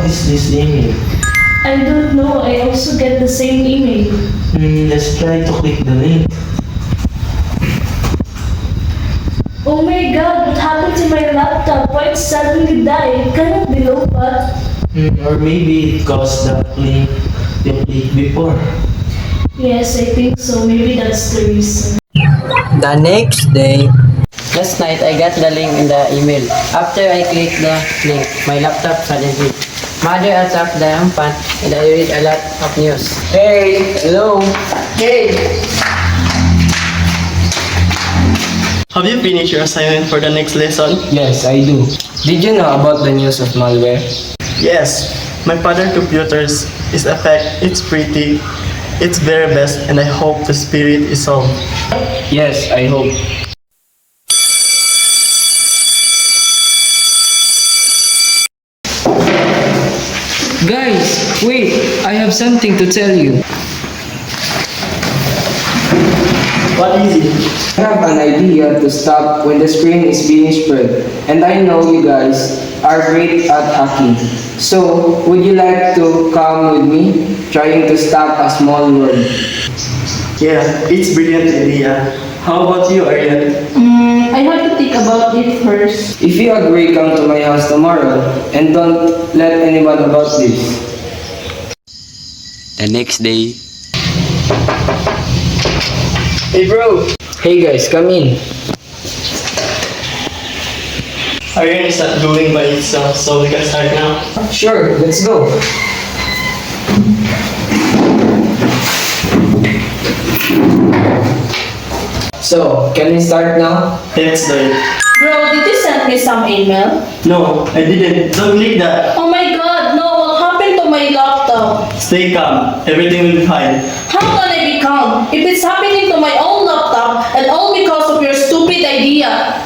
is this email? I don't know. I also get the same email. Let's try to click the link. Oh my god, what happened to my laptop? Why it suddenly died? Can it be low bat? Or maybe it caused the link you clicked before. Yes, I think so. Maybe that's the reason. The next day, last night I got the link in the email. After I clicked the link, my laptop suddenly. Mother attacked the infant and I read a lot of news. Hey, hello. Hey! Have you finished your assignment for the next lesson? Yes, I do. Did you know about the news of malware? Yes. My father computers is affect. It's pretty. It's very best and I hope the spirit is solved. Yes, I hope. Guys, wait! I have something to tell you. What is it? I have an idea to stop when the screen is being spread, and I know you guys are great at hacking. So, would you like to come with me, trying to stop a small world? Yeah, it's brilliant idea. How about you, Ariel? I have to think about it first. If you agree, come to my house tomorrow, and don't let anyone about this. The next day, Hey bro! Hey guys, come in. Ariel is not doing by itself, so we can start now. Sure, let's go. So, can we start now? Let's do it. Bro, did you send me some email? No, I didn't. Don't click that. Oh my god, no, what happened to my laptop? Stay calm. Everything will be fine. How can I be calm if it's happening to my own laptop and all because of your stupid idea?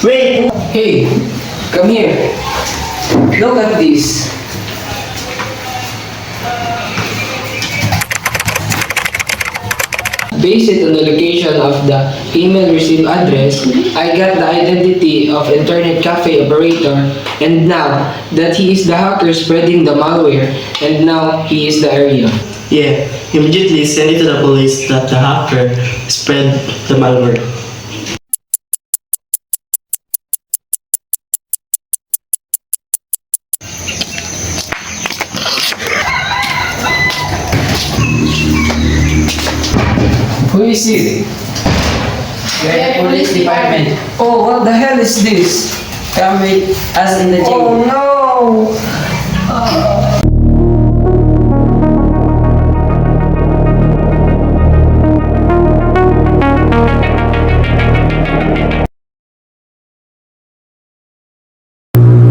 Wait! Hey, come here. Look at this. Based on the location of the email received address, I got the identity of internet cafe operator, and now that he is the hacker spreading the malware, and now he is the area. Yeah, immediately send it to the police that the hacker spread the malware. Who is it? Yeah, police department. Oh, what the hell is this? come with us in the jail. Oh no!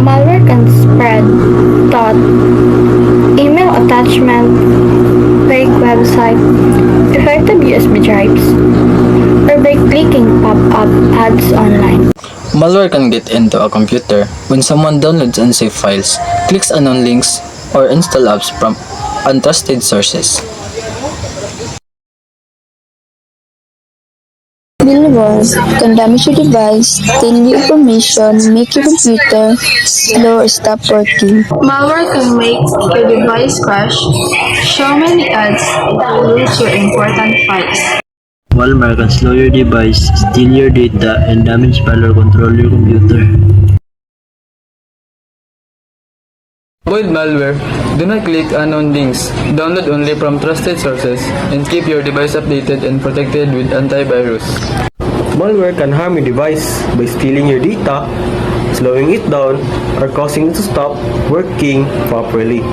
Malware can spread thought, email attachment, fake website, defective USB drives, or by clicking pop-up ads online. Malware can get into a computer when someone downloads unsafe files, clicks unknown links, or installs apps from untrusted sources. Malware can damage your device, steal your information, make your computer slow or stop working. Malware can make your device crash, show many ads, and lose your important files. Malware can slow your device, steal your data, and damage file or control your computer. Avoid malware. Do not click unknown links. Download only from trusted sources and keep your device updated and protected with antivirus. Malware can harm your device by stealing your data, slowing it down, or causing it to stop working properly.